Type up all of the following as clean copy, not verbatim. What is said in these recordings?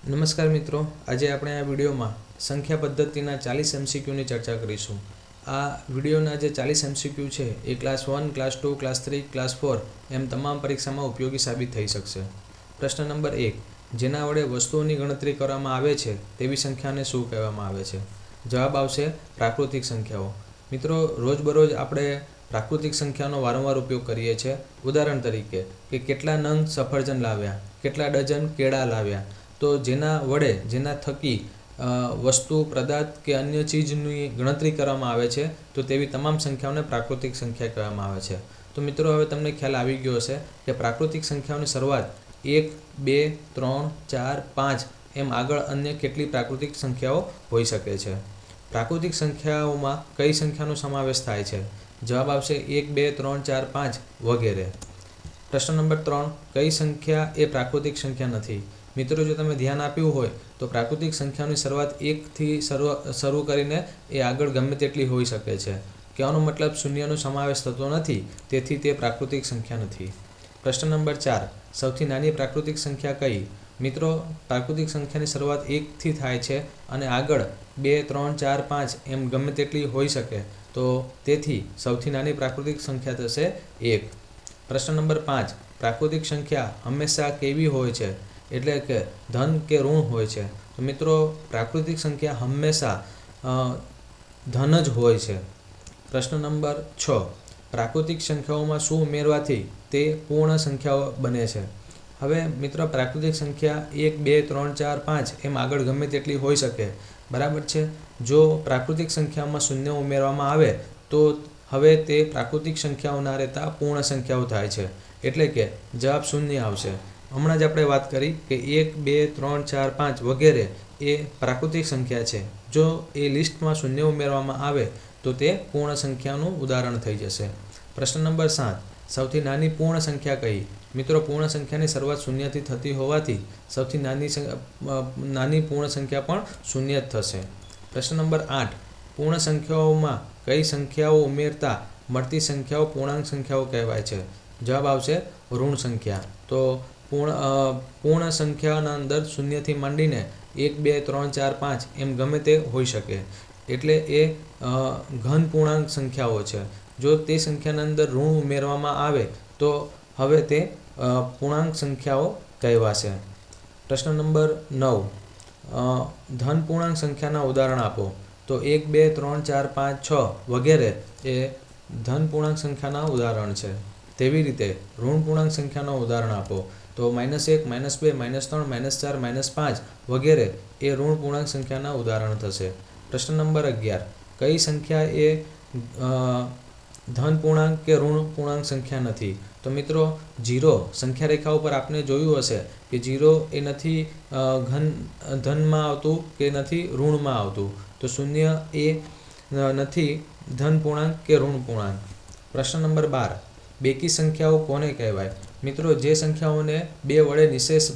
નમસ્કાર મિત્રો, આજે આપણે આ વિડીયોમાં સંખ્યા પદ્ધતિના 40 MCQની ચર્ચા કરીશું. આ વિડીયોના જે 40 MCQ છે એ ક્લાસ 1, ક્લાસ 2, ક્લાસ 3, ક્લાસ 4 એમ તમામ પરીક્ષામાં ઉપયોગી સાબિત થઈ શકશે. પ્રશ્ન નંબર 1. જેના વડે વસ્તુઓની ગણતરી કરવામાં આવે છે તેવી સંખ્યાને શું કહેવામાં આવે છે? જવાબ આવશે પ્રાકૃતિક સંખ્યાઓ. મિત્રો, રોજબરોજ આપણે પ્રાકૃતિક સંખ્યાનો વારંવાર ઉપયોગ કરીએ છીએ. ઉદાહરણ તરીકે કે કેટલા નંગ સફરજન લાવ્યા, કેટલા ડઝન કેળા લાવ્યા. તો જેના થકી વસ્તુ, પદાર્થ કે અન્ય ચીજની ગણતરી કરવામાં આવે છે તો તેવી તમામ સંખ્યાઓને પ્રાકૃતિક સંખ્યા કહેવામાં આવે છે. તો મિત્રો, હવે તમને ખ્યાલ આવી ગયો હશે કે પ્રાકૃતિક સંખ્યાઓની શરૂઆત 1, 2, 3, 4, 5 એમ આગળ અન્ય કેટલી પ્રાકૃતિક સંખ્યાઓ હોઈ શકે છે. પ્રાકૃતિક સંખ્યાઓમાં કઈ સંખ્યાનો સમાવેશ થાય છે? જવાબ આવશે 1, 2, 3, 4, 5 વગેરે. પ્રશ્ન નંબર 3. કઈ સંખ્યા એ પ્રાકૃતિક સંખ્યા નથી? મિત્રો, જો તમે ધ્યાન આપ્યું હોય તો પ્રાકૃતિક સંખ્યાની શરૂઆત 1થી શરૂ કરીને એ આગળ ગમે તેટલી હોઈ શકે છે. કહેવાનો મતલબ શૂન્યનો સમાવેશ થતો નથી, તેથી તે પ્રાકૃતિક સંખ્યા નથી. પ્રશ્ન નંબર 4. સૌથી નાની પ્રાકૃતિક સંખ્યા કઈ? મિત્રો, પ્રાકૃતિક સંખ્યાની શરૂઆત 1થી થાય છે અને આગળ 2, 3, 4, 5 એમ ગમે તેટલી હોઈ શકે, તો તેથી સૌથી નાની પ્રાકૃતિક સંખ્યા થશે 1. પ્રશ્ન નંબર 5. પ્રાકૃતિક સંખ્યા હંમેશા કેવી હોય છે, એટલે કે ધન કે ઋણ હોય છે? તો મિત્રો, પ્રાકૃતિક સંખ્યા હંમેશા ધન જ હોય છે. પ્રશ્ન નંબર 6. પ્રાકૃતિક સંખ્યાઓમાં શું ઉમેરવાથી તે પૂર્ણ સંખ્યાઓ બને છે? હવે મિત્રો, પ્રાકૃતિક સંખ્યા 1, 2, 3, 4, 5 એમ આગળ ગમે તેટલી હોઈ શકે, બરાબર છે. જો પ્રાકૃતિક સંખ્યામાં શૂન્ય ઉમેરવામાં આવે તો હવે તે પ્રાકૃતિક સંખ્યાઓ ના રહેતા પૂર્ણ સંખ્યાઓ થાય છે, એટલે કે જવાબ શૂન્ય આવશે. હમણાં જ આપણે વાત કરી કે 1, 2, 3, 4, 5 વગેરે એ પ્રાકૃતિક સંખ્યા છે. જો એ લિસ્ટમાં શૂન્ય ઉમેરવામાં આવે તો તે પૂર્ણ સંખ્યાનું ઉદાહરણ થઈ જશે. પ્રશ્ન નંબર 7. સૌથી નાની પૂર્ણ સંખ્યા કઈ? મિત્રો, પૂર્ણ સંખ્યાની શરૂઆત શૂન્યથી થતી હોવાથી સૌથી નાની પૂર્ણ સંખ્યા પણ શૂન્ય જ થશે. પ્રશ્ન નંબર 8. પૂર્ણ સંખ્યાઓમાં કઈ સંખ્યાઓ ઉમેરતા મળતી સંખ્યાઓ પૂર્ણાંક સંખ્યાઓ કહેવાય છે? જવાબ આવશે ઋણ સંખ્યા. તો પૂર્ણ સંખ્યાના અંદર શૂન્યથી માંડીને 1, 2, 3, 4, 5 એમ ગમે તે હોઈ શકે, એટલે એ ઘન પૂર્ણાંક સંખ્યાઓ છે. જો તે સંખ્યાના અંદર ઋણ ઉમેરવામાં આવે તો હવે તે પૂર્ણાંક સંખ્યાઓ કહેવાશે. પ્રશ્ન નંબર 9. ધન પૂર્ણાંક સંખ્યાના ઉદાહરણ આપો. તો 1, 2, 3, 4, 5, 6 વગેરે એ ધન પૂર્ણાંક સંખ્યાના ઉદાહરણ છે. તેવી રીતે ઋણ પૂર્ણાંક સંખ્યાનો ઉદાહરણ આપો. તો -1, -2, -3, -4, -5 વગેરે એ ઋણ પૂર્ણાંક સંખ્યાના ઉદાહરણ થશે. પ્રશ્ન નંબર 11. કઈ સંખ્યા એ ધન પૂર્ણાંક કે ઋણ પૂર્ણાંક સંખ્યા નથી? તો મિત્રો, 0 સંખ્યા રેખા ઉપર આપણે જોયું હશે કે 0 એ નથી ધનમાં આવતું કે નથી ઋણમાં આવતું, તો 0 એ નથી ધન પૂર્ણાંક કે ઋણ પૂર્ણાંક. પ્રશ્ન નંબર 12. બેકી સંખ્યાઓ કોને કહેવાય? મિત્રો, જે સંખ્યાઓને 2 વડે નિશેષ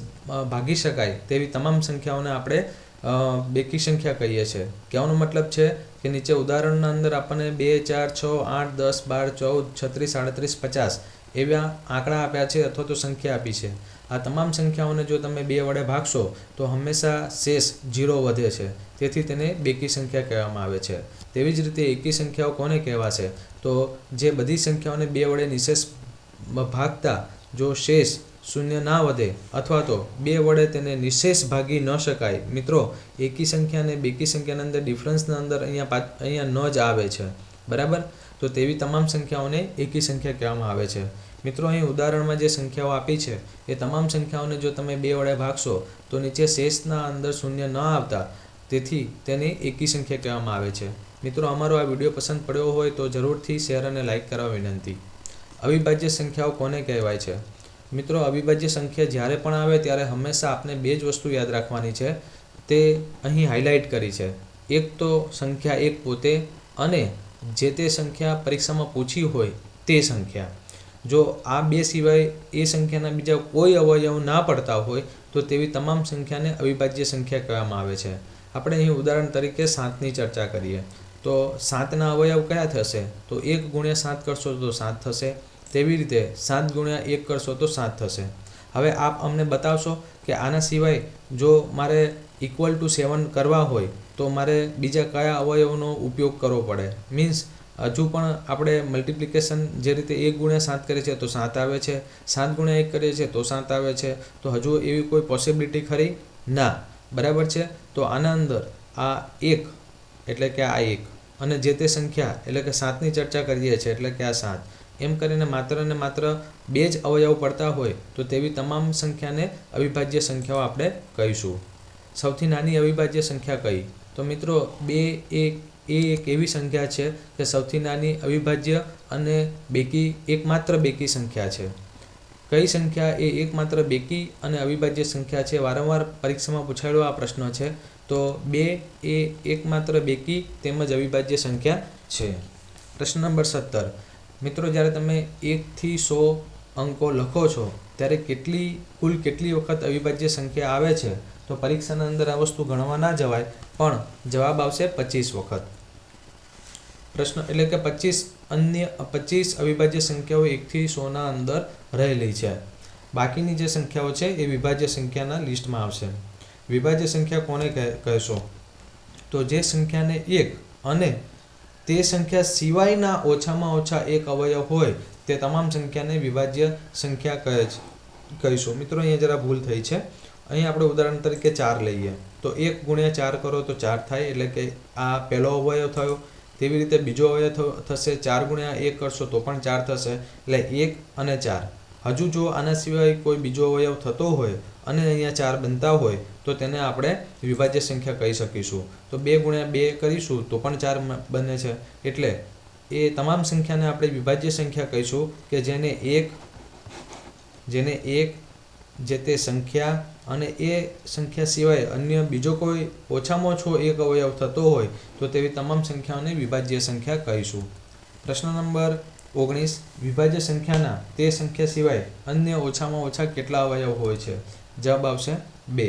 ભાગી શકાય તેવી તમામ સંખ્યાઓને આપણે બેકી સંખ્યા કહીએ છીએ. કહેવાનો મતલબ છે કે નીચે ઉદાહરણના અંદર આપણને 2, 4, 6, 8, 10, 12, 14, 36, 38, 50 એવા આંકડા આપ્યા છે અથવા તો સંખ્યા આપી છે. આ તમામ સંખ્યાઓને જો તમે 2 વડે ભાગશો તો હંમેશા શેષ 0 વધે છે, તેથી તેને બેકી સંખ્યા કહેવામાં આવે છે. તેવી જ રીતે એકી સંખ્યાઓ કોને કહેવાશે? તો જે બધી સંખ્યાઓને 2 વડે નિશેષ ભાગતા જો શેષ શૂન્ય ના વધે અથવા તો 2 વડે તેને નિશેષ ભાગી ન શકાય. મિત્રો, એકી સંખ્યા અને બેકી સંખ્યાના અંદર ડિફરન્સના અંદર અહીંયા ન જ આવે છે, બરાબર. તો તેવી તમામ સંખ્યાઓને એકી સંખ્યા કહેવામાં આવે છે. મિત્રો, અહીં ઉદાહરણમાં જે સંખ્યાઓ આપી છે એ તમામ સંખ્યાઓને જો તમે 2 વડે ભાગશો તો નીચે શેષના અંદર શૂન્ય ન આવતા, તેથી તેને એકી સંખ્યા કહેવામાં આવે છે. મિત્રો, અમારો આ વિડીયો પસંદ પડ્યો હોય તો જરૂરથી શેર અને લાઇક કરવા વિનંતી. અવિભાજ્ય સંખ્યાઓ કોને કહેવાય છે? મિત્રો, અવિભાજ્ય સંખ્યા જ્યારે પણ આવે ત્યારે હંમેશા આપણે 2 જ વસ્તુ યાદ રાખવાની છે, તે અહીં હાઇલાઇટ કરી છે. એક તો સંખ્યા 1 પોતે અને જે તે સંખ્યા પરીક્ષામાં પૂછી હોય તે સંખ્યા. જો આ 2 સિવાય એ સંખ્યાના બીજા કોઈ અવયવ ના પડતા હોય તો તેવી તમામ સંખ્યાને અવિભાજ્ય સંખ્યા કહેવામાં આવે છે. આપણે અહીં ઉદાહરણ તરીકે 7ની ચર્ચા કરીએ. તો 7ના અવયવ કયા થશે? તો 1 × 7 કરશો તો 7 થશે. તેવી રીતે 7 × 1 કરશો તો 7 થશે. હવે આપ અમને બતાવશો કે આના સિવાય જો મારે ઇક્વલ ટુ 7 કરવા હોય તો મારે બીજા કયા અવયવનો ઉપયોગ કરવો પડે? મીન્સ હજુ પણ આપણે મલ્ટિપ્લિકેશન જે રીતે 1 ગુણ્યા 7 કરીએ છીએ તો 7 આવે છે, 7 ગુણ્યા 1 કરીએ છીએ તો 7 આવે છે. તો હજુ એવી કોઈ પોસિબિલિટી ખરી? ના. બરાબર છે. તો આના અંદર આ 1 એટલે કે આ 1 અને જે તે સંખ્યા એટલે કે 7ની ચર્ચા કરીએ છીએ એટલે કે આ 7 એમ કરીને માત્ર ને માત્ર 2 જ અવયવ પડતા હોય તો તેવી તમામ સંખ્યાને અવિભાજ્ય સંખ્યાઓ આપણે કહીશું. સૌથી નાની અવિભાજ્ય સંખ્યા કઈ? તો મિત્રો 2 એક એવી સંખ્યા છે કે સૌથી નાની અવિભાજ્ય અને એકમાત્ર બેકી સંખ્યા છે. કઈ સંખ્યા એ એકમાત્ર બેકી અને અવિભાજ્ય સંખ્યા છે? વારંવાર પરીક્ષામાં પૂછાયેલો આ પ્રશ્ન છે. તો 2 એ એકમાત્ર બેકી તેમજ અવિભાજ્ય સંખ્યા છે. પ્રશ્ન નંબર 17. મિત્રો જ્યારે તમે 1 થી 100 અંકો લખો છો ત્યારે કુલ કેટલી વખત અવિભાજ્ય સંખ્યા આવે છે? તો પરીક્ષાના અંદર આ વસ્તુ ગણવા ના જવાય, પણ જવાબ આવશે 25 વખત. પ્રશ્ન એટલે કે 25 અવિભાજ્ય સંખ્યાઓ 1 થી 100 અંદર રહેલી છે. બાકીની જે સંખ્યાઓ છે એ વિભાજ્ય સંખ્યાના લિસ્ટમાં આવશે. વિભાજ્ય સંખ્યા કોને કહેશો? તો જે સંખ્યાને 1 અને તે સંખ્યા સિવાયના ઓછામાં ઓછા એક અવયવ હોય તે તમામ સંખ્યાને વિભાજ્ય સંખ્યા કહીશું. મિત્રો અહીંયા જરા ભૂલ થઈ છે. અહીં આપણે ઉદાહરણ તરીકે 4 લઈએ તો 1 ગુણ્યા 4 કરો તો 4 થાય એટલે કે આ પહેલો અવયવ થયો. તેવી રીતે બીજો અવયવ થશે. 4 ગુણ્યા 1 કરશો તો પણ 4 થશે એટલે 1 અને 4. હજુ જો આના સિવાય કોઈ બીજો અવયવ થતો હોય અને અહીંયા 4 બનતા હોય તો તેને આપણે વિભાજ્ય સંખ્યા કહી શકીશું. તો 2 ગુણ્યા 2 કરીશું તો પણ 4 બને છે એટલે એ તમામ સંખ્યાને આપણે વિભાજ્ય સંખ્યા કહીશું કે જેને 1 જે તે સંખ્યા અને એ સંખ્યા સિવાય અન્ય બીજો કોઈ ઓછામાં ઓછો એક અવયવ થતો હોય તો તેવી તમામ સંખ્યાઓને વિભાજ્ય સંખ્યા કહીશું. પ્રશ્ન નંબર 19. વિભાજ્ય સંખ્યાના તે સંખ્યા સિવાય અન્ય ઓછામાં ઓછા કેટલા અવયવ હોય છે? જવાબ આવશે 2.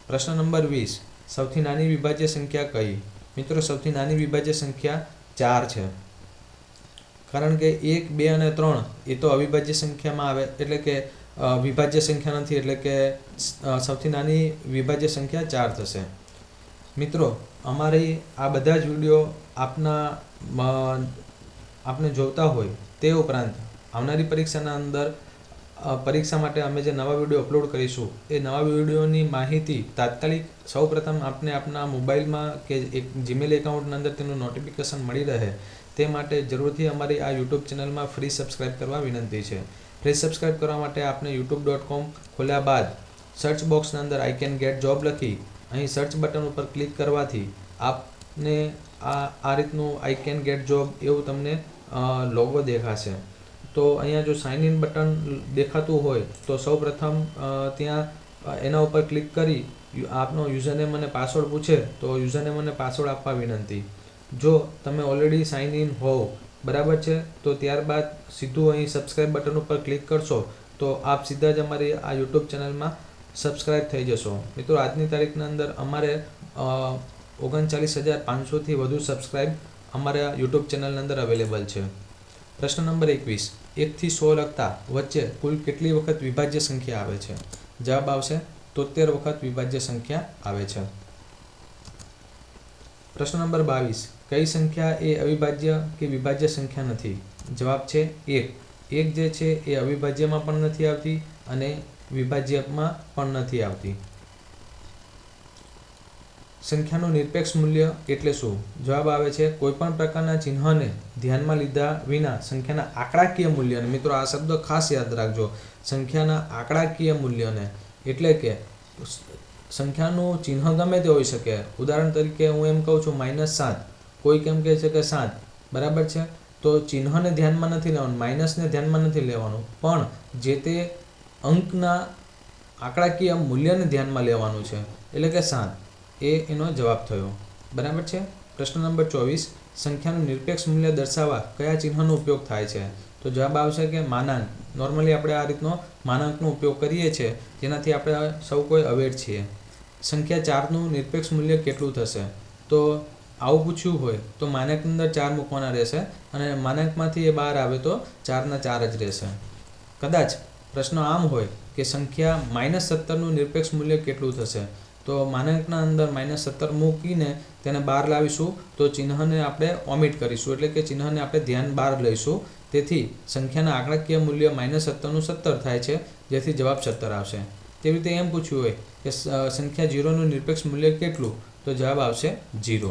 પ્રશ્ન નંબર 20. સૌથી નાની વિભાજ્ય સંખ્યા કઈ? મિત્રો સૌથી નાની વિભાજ્ય સંખ્યા 4 છે. કારણ કે 1, 2 અને 3 એ તો અવિભાજ્ય સંખ્યામાં આવે એટલે કે વિભાજ્ય સંખ્યા નથી એટલે કે સૌથી નાની વિભાજ્ય સંખ્યા 4 થશે. મિત્રો અમારી આ બધા જ વિડીયો આપને જોતા હોય તે ઉપરાંત આવનારી પરીક્ષાના અંદર પરીક્ષા માટે અમે જે નવા વિડીયો અપલોડ કરીશું એ નવા વિડીયોની માહિતી તાત્કાલિક સૌપ્રથમ આપને આપના મોબાઈલમાં કે એક જીમેલ એકાઉન્ટના અંદર તેનું નોટિફિકેશન મળી રહે તે માટે જરૂરથી અમારી આ યુટ્યુબ ચેનલમાં ફ્રી સબસ્ક્રાઈબ કરવા વિનંતી છે. ફ્રી સબસ્ક્રાઈબ કરવા માટે આપને youtube.com ખોલ્યા બાદ સર્ચ બોક્સના અંદર આઈ કેન ગેટ જોબ લખી અહીં સર્ચ બટન ઉપર ક્લિક કરવાથી આપને આ રીતનું આઈ કેન ગેટ જોબ એવું તમને લોગો દેખાશે. તો અહીંયા જો સાઇન ઇન બટન દેખાતું હોય તો સૌપ્રથમ ત્યાં એના ઉપર ક્લિક કરી આપનો યુઝરનેમ અને પાસવર્ડ પૂછે તો યુઝરનેમ અને પાસવર્ડ આપવા વિનંતી. જો તમે ઓલરેડી સાઇન ઇન હોવ બરાબર છે તો ત્યારબાદ સીધું અહીં સબસ્ક્રાઈબ બટન ઉપર ક્લિક કરશો તો આપ સીધા જ અમારી આ યુટ્યુબ ચેનલમાં સબસ્ક્રાઈબ થઈ જશો. મિત્રો આજની તારીખના અંદર અમારે 39,500થી વધુ સબસ્ક્રાઈબ અમારા યુટ્યુબ ચેનલની અંદર અવેલેબલ છે. પ્રશ્ન નંબર 21. 1 થી 100 લખતા વચ્ચે કુલ કેટલી વખત વિભાજ્ય સંખ્યા આવે છે? જવાબ આવશે 73 વખત વિભાજ્ય સંખ્યા આવે છે. પ્રશ્ન નંબર 22. કઈ સંખ્યા એ અવિભાજ્ય કે વિભાજ્ય સંખ્યા નથી? જવાબ છે 1. 1 જે છે એ અવિભાજ્યમાં પણ નથી આવતી અને વિભાજ્યમાં પણ નથી આવતી. સંખ્યાનું નિરપેક્ષ મૂલ્ય એટલે શું? જવાબ આવે છે કોઈપણ પ્રકારના ચિહ્નને ધ્યાનમાં લીધા વિના સંખ્યાના આંકડાકીય મૂલ્યને, મિત્રો આ શબ્દ ખાસ યાદ રાખજો, સંખ્યાના આંકડાકીય મૂલ્યને એટલે કે સંખ્યાનું ચિહ્ન ગમે તે હોઈ શકે. ઉદાહરણ તરીકે હું એમ કહું છું -7, કોઈ કેમ કહે છે કે 7 બરાબર છે તો ચિહ્નને ધ્યાનમાં નથી લેવાનું, માઇનસને ધ્યાનમાં નથી લેવાનું, પણ જે તે અંકના આંકડાકીય મૂલ્યને ધ્યાનમાં લેવાનું છે એટલે કે 7 એ એનો જવાબ થયો. બરાબર છે. પ્રશ્ન નંબર 24. સંખ્યાનું નિરપેક્ષ મૂલ્ય દર્શાવવા કયા ચિહ્નનો ઉપયોગ થાય છે? તો જવાબ આવશે કે માનાંક. નોર્મલી આપણે આ રીતનો માનાંકનો ઉપયોગ કરીએ છીએ જેનાથી આપણે સૌ કોઈ અવેર છીએ. સંખ્યા 4નું નિરપેક્ષ મૂલ્ય કેટલું થશે? તો આવું પૂછ્યું હોય તો માનાંકની અંદર 4 મૂકવાના રહેશે અને માનાંકમાંથી એ બહાર આવે તો 4 ના 4 જ રહેશે. કદાચ પ્રશ્ન આમ હોય કે સંખ્યા -17નું નિરપેક્ષ મૂલ્ય કેટલું થશે, તો માનાંકના અંદર -17 મૂકીને તેને બહાર લાવીશું તો ચિહ્નને આપણે ઓમિટ કરીશું, એટલે કે ચિહ્નને આપણે ધ્યાન બહાર લઈશું. તેથી સંખ્યાના આંકડાકીય મૂલ્ય -17નું 17 થાય છે, જેથી જવાબ 17 આવશે. તેવી રીતે એમ પૂછ્યું હોય કે સંખ્યા 0નું નિરપેક્ષ મૂલ્ય કેટલું, તો જવાબ આવશે 0.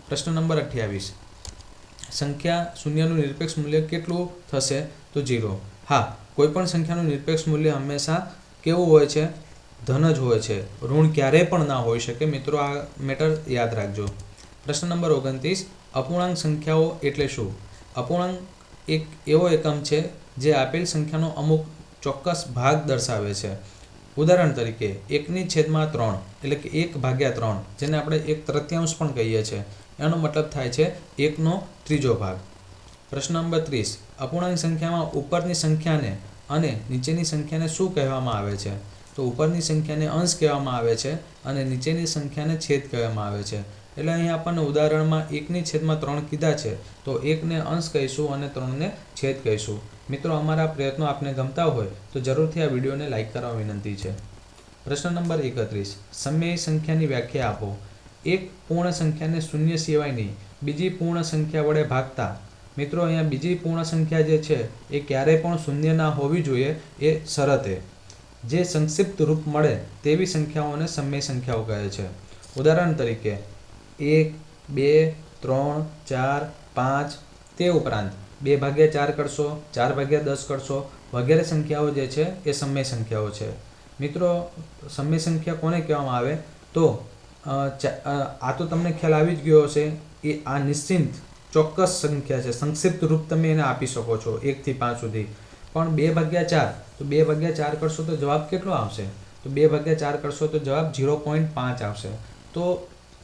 પ્રશ્ન નંબર 28, સંખ્યા 0નું નિરપેક્ષ મૂલ્ય કેટલું થશે, તો 0. હા, કોઈપણ સંખ્યાનું નિરપેક્ષ મૂલ્ય હંમેશા કેવું હોય છે, ધન જ હોય છે. ઋણ ક્યારેય પણ ના હોઈ શકે. મિત્રો, આ મેટર યાદ રાખજો. પ્રશ્ન નંબર 29, અપૂર્ણાંક સંખ્યાઓ એટલે શું? અપૂર્ણાંક એક એવો એકમ છે જે આપેલ સંખ્યાનો અમુક ચોક્કસ ભાગ દર્શાવે છે. ઉદાહરણ તરીકે 1/3 એટલે કે 1/3, જેને આપણે 1/3 પણ કહીએ છીએ, એનો મતલબ થાય છે 1/3 ભાગ. પ્રશ્ન નંબર 30, અપૂર્ણાંક સંખ્યામાં ઉપરની સંખ્યાને અને નીચેની સંખ્યાને શું કહેવામાં આવે છે? તો ઉપરની સંખ્યાને અંશ કહેવામાં આવે છે અને નીચેની સંખ્યાને છેદ કહેવામાં આવે છે. એટલે અહીં આપણને ઉદાહરણમાં 1/3 કીધા છે, તો 1ને અંશ કહીશું અને 3ને છેદ કહીશું. મિત્રો, અમારા પ્રયત્નો આપને ગમતા હોય તો જરૂરથી આ વિડીયોને લાઇક કરવા વિનંતી છે. પ્રશ્ન નંબર 31, સમય સંખ્યાની વ્યાખ્યા આપો. એક પૂર્ણ સંખ્યાને શૂન્ય સિવાયની બીજી પૂર્ણ સંખ્યા વડે ભાગતા. મિત્રો, અહીંયા બીજી પૂર્ણ સંખ્યા જે છે એ ક્યારેય પણ શૂન્ય ના હોવી જોઈએ, એ શરતે જે સંક્ષિપ્ત રૂપ મળે તેવી સંખ્યાઓને સમય સંખ્યાઓ કહે છે. ઉદાહરણ તરીકે 1, 2, 3, 4, 5, તે ઉપરાંત 2/4 કરશો, 4/10 કરશો વગેરે સંખ્યાઓ જે છે એ સમય સંખ્યાઓ છે. મિત્રો, સમય સંખ્યા કોને કહેવામાં આવે? તો આ તો તમને ખ્યાલ આવી જ ગયો હશે. એ આ નિશ્ચિત ચોક્કસ સંખ્યા છે, સંક્ષિપ્ત રૂપ તમે એને આપી શકો છો 1 થી 5 સુધી. પણ 2/4, તો 2/4 કરશો તો જવાબ કેટલો આવશે? તો 2/4 કરશો તો જવાબ 0.5 આવશે. તો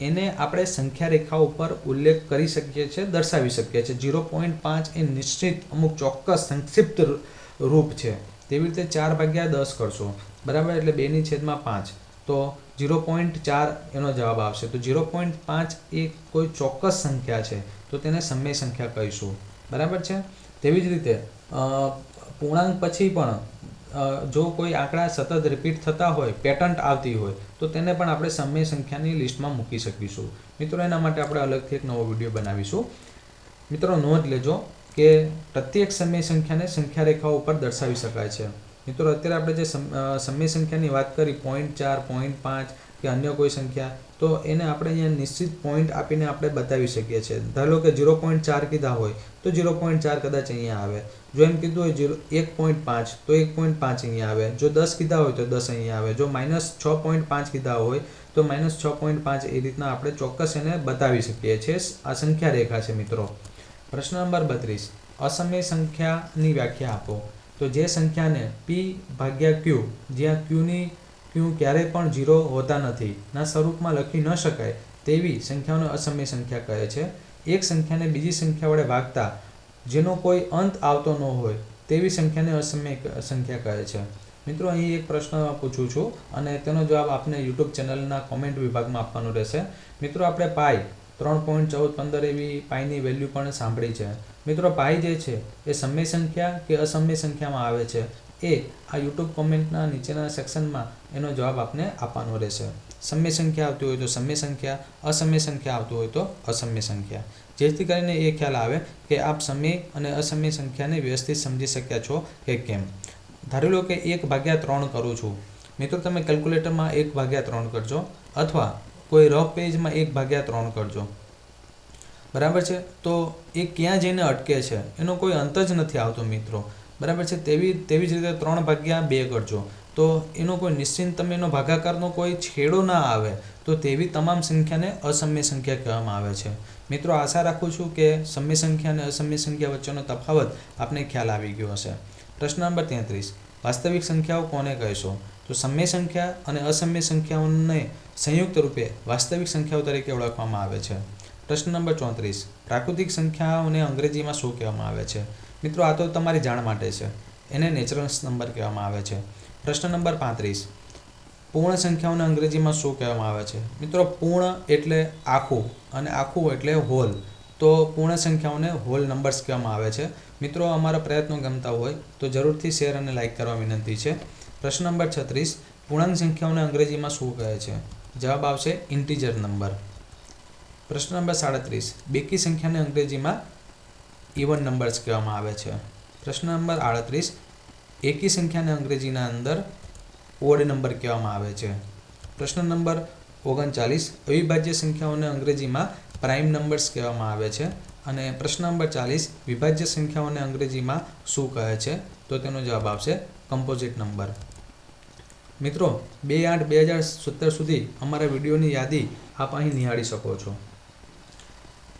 એને આપણે સંખ્યા રેખા ઉપર ઉલ્લેખ કરી શકીએ છીએ, દર્શાવી શકીએ છીએ. 0.5 એ નિશ્ચિત અમુક ચોક્કસ સંક્ષિપ્ત રૂપ છે. તેવી રીતે 4/10 કરશો, બરાબર, એટલે 2/5, તો 0.4 એનો જવાબ આવશે. તો 0.5 એ કોઈ ચોક્કસ સંખ્યા છે, તો તેને સમય સંખ્યા કહીશું, બરાબર છે. તેવી જ રીતે પૂર્ણાંક પછી પણ જો કોઈ આંકડા સતત રિપીટ થતા હોય, પેટર્ન આવતી હોય, તો તેને પણ આપણે સમય સંખ્યાની લિસ્ટમાં મૂકી શકીશું. મિત્રો, એના માટે આપણે અલગથી એક નવો વિડીયો બનાવીશું. મિત્રો, નોંધ લેજો કે પ્રત્યેક સમય સંખ્યાને સંખ્યા રેખાઓ ઉપર દર્શાવી શકાય છે. મિત્રો, અત્યારે આપણે જે સમય સંખ્યાની વાત કરી 0.4, 0.5 કે અન્ય કોઈ સંખ્યા, તો એને આપણે અહીંયા નિશ્ચિત પોઈન્ટ આપીને આપણે બતાવી શકીએ છીએ. ધારો કે 0.4 કીધા હોય તો 0.4 કદાચ અહીંયા આવે. જો એમ કીધું હોય 1.5 તો 1.5 અહીંયા આવે. જો 10 કીધા હોય તો 10 અહીંયા આવે. જો -6.5 કીધા હોય તો -6.5. એ રીતના આપણે ચોક્કસ એને બતાવી શકીએ છીએ. આ સંખ્યા રેખા છે. મિત્રો, પ્રશ્ન નંબર 32, અસમય સંખ્યાની વ્યાખ્યા આપો. તો જે સંખ્યાને p/q, જ્યાં q ક્યારેય પણ 0 હોતા નથી, ના સ્વરૂપમાં લખી ન શકાય તેવી સંખ્યાઓને અસમય સંખ્યા કહે છે. એક સંખ્યાને બીજી સંખ્યા વડે ભાગતા જેનો કોઈ અંત આવતો ન હોય તેવી સંખ્યાને અસમય સંખ્યા કહે છે. મિત્રો, અહીં એક પ્રશ્ન પૂછું છું અને તેનો જવાબ આપને યુટ્યુબ ચેનલના કોમેન્ટ વિભાગમાં આપવાનો રહેશે. મિત્રો, આપણે પાઈ 3.1415 એવી પાઈની વેલ્યુ પણ સાંભળી છે. મિત્રો, પાઈ જે છે એ સમય સંખ્યા કે અસમય સંખ્યામાં આવે છે, એ આ યુટ્યુબ કોમેન્ટના નીચેના સેક્શનમાં એનો જવાબ આપને આપવાનો રહેશે. સમય સંખ્યા આવતી હોય તો સમય સંખ્યા, અસમય સંખ્યા આવતું હોય તો અસમય સંખ્યા, જેથી કરીને એ ખ્યાલ આવે કે આપ સમય અને અસમય સંખ્યાને વ્યવસ્થિત સમજી શક્યા છો કે કેમ. ધારી લો કે 1/3 કરું છું. મિત્રો, તમે કેલ્ક્યુલેટરમાં 1/3 કરજો અથવા કોઈ રફ પેજમાં 1/3 કરજો, બરાબર છે. તો એ ક્યાં જઈને અટકે છે એનો કોઈ અંત જ નથી આવતો. મિત્રો, બરાબર છે. તેવી જ રીતે 3/2 કરજો, તો એનો કોઈ નિશ્ચિત તમે એનો ભાગાકારનો કોઈ છેડો ના આવે, તો તેવી તમામ સંખ્યાને અસમય સંખ્યા કહેવામાં આવે છે. મિત્રો, આશા રાખું છું કે સમય સંખ્યા અને અસમય સંખ્યા વચ્ચેનો તફાવત આપને ખ્યાલ આવી ગયો હશે. પ્રશ્ન નંબર 33, વાસ્તવિક સંખ્યાઓ કોને કહેશો? તો સમય સંખ્યા અને અસમય સંખ્યાઓને સંયુક્ત રૂપે વાસ્તવિક સંખ્યાઓ તરીકે ઓળખવામાં આવે છે. પ્રશ્ન નંબર 34, પ્રાકૃતિક સંખ્યાઓને અંગ્રેજીમાં શું કહેવામાં આવે છે? મિત્રો, આ તો તમારી જાણ માટે છે. એને નેચરલ નંબર કહેવામાં આવે છે. પ્રશ્ન નંબર 35, પૂર્ણ સંખ્યાઓને અંગ્રેજીમાં શું કહેવામાં આવે છે? મિત્રો, પૂર્ણ એટલે આખું અને આખું એટલે હોલ. તો પૂર્ણ સંખ્યાઓને હોલ નંબર્સ કહેવામાં આવે છે. મિત્રો, અમારા પ્રયત્નો ગમતા હોય તો જરૂરથી શેર અને લાઇક કરવા વિનંતી છે. પ્રશ્ન નંબર 36, પૂર્ણાંક સંખ્યાઓને અંગ્રેજીમાં શું કહે છે? જવાબ આવશે ઇન્ટીજર નંબર. પ્રશ્ન નંબર 37, બેકી સંખ્યાને અંગ્રેજીમાં ઇવન નંબર્સ કહેવામાં આવે છે. પ્રશ્ન નંબર 38, એકી સંખ્યાને અંગ્રેજીના અંદર ઓડ નંબર કહેવામાં આવે છે. પ્રશ્ન નંબર 39, અવિભાજ્ય સંખ્યાઓને અંગ્રેજીમાં પ્રાઇમ નંબર્સ કહેવામાં આવે છે. અને પ્રશ્ન નંબર 40, વિભાજ્ય સંખ્યાઓને અંગ્રેજીમાં શું કહે છે? તો તેનો જવાબ આવશે કમ્પોઝિટ નંબર. મિત્રો, 2/8/2017 સુધી અમારા વિડીયોની યાદી આપ અહીં નિહાળી શકો છો.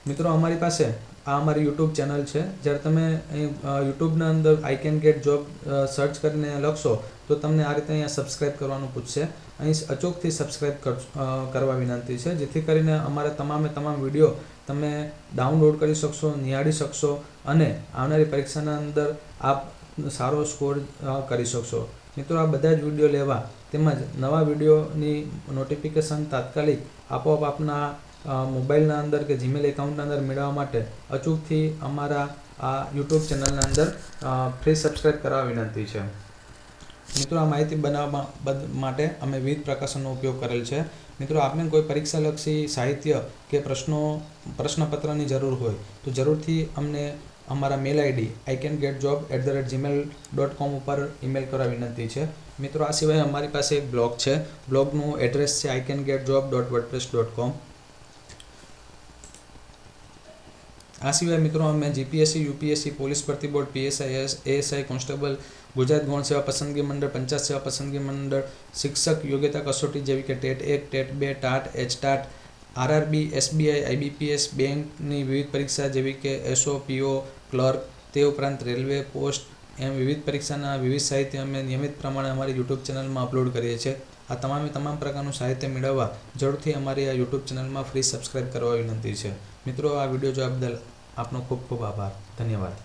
મિત્રો, અમારી પાસે આ અમારી યુટ્યુબ ચેનલ છે. જ્યારે તમે અહીં યુટ્યુબના અંદર I can get job search કરીને લખશો તો તમને આ રીતે અહીંયા સબસ્ક્રાઈબ કરવાનું પૂછશે. અહીં અચૂકથી સબસ્ક્રાઈબ કરવા વિનંતી છે, જેથી કરીને અમારા તમામ વિડીયો તમે ડાઉનલોડ કરી શકશો, નિહાળી શકશો અને આવનારી પરીક્ષાના અંદર આપ સારો સ્કોર કરી શકશો. મિત્રો, આ બધા જ વિડીયો લેવા તેમજ નવા વિડીયોની નોટિફિકેશન તાત્કાલિક આપોઆપ આપના મોબાઈલના અંદર કે જીમેલ એકાઉન્ટના અંદર મેળવવા માટે અચૂકથી અમારા આ યુટ્યુબ ચેનલના અંદર ફ્રી સબસ્ક્રાઈબ કરવા વિનંતી છે. મિત્રો, આ માહિતી બનાવવા માટે અમે વિવિધ પ્રકાશનનો ઉપયોગ કરેલ છે. મિત્રો, આપને કોઈ પરીક્ષાલક્ષી સાહિત્ય કે પ્રશ્નપત્રની જરૂર હોય તો જરૂરથી અમને અમારા મેલ આઈડી icangetjob@gmail.com ઉપર ઈમેલ કરવા વિનંતી છે. મિત્રો, આ સિવાય અમારી પાસે એક બ્લોગ છે. બ્લોગનું એડ્રેસ છે icangetjob.wordpress.com. આ સિવાય મિત્રો, અમે જીપીએસસી, યુપીએસસી, પોલીસ ભરતી board, PSI, ASI, constable, Gujarat ગૌણ સેવા પસંદગી મંડળ, પંચાયત સેવા પસંદગી મંડળ, શિક્ષક યોગ્યતા કસોટી જેવી કે TET 1, TET 2, TAT, HTAT, RRB, SBI, IBPS, બેંકની વિવિધ પરીક્ષા જેવી કે એસઓ, પીઓ, ક્લર્ક, તે ઉપરાંત રેલવે, પોસ્ટ એમ વિવિધ પરીક્ષાના વિવિધ સાહિત્ય અમે નિયમિત પ્રમાણે અમારી યુટ્યુબ ચેનલમાં અપલોડ કરીએ છીએ. આ તમામ પ્રકારનું સાહિત્ય મેળવવા જરૂરથી અમારી આ યુટ્યુબ ચેનલમાં ફ્રી સબસ્ક્રાઈબ કરવા વિનંતી છે. મિત્રો, આ વિડીયો જોવા બદલ આપનો ખૂબ ખૂબ આભાર. ધન્યવાદ.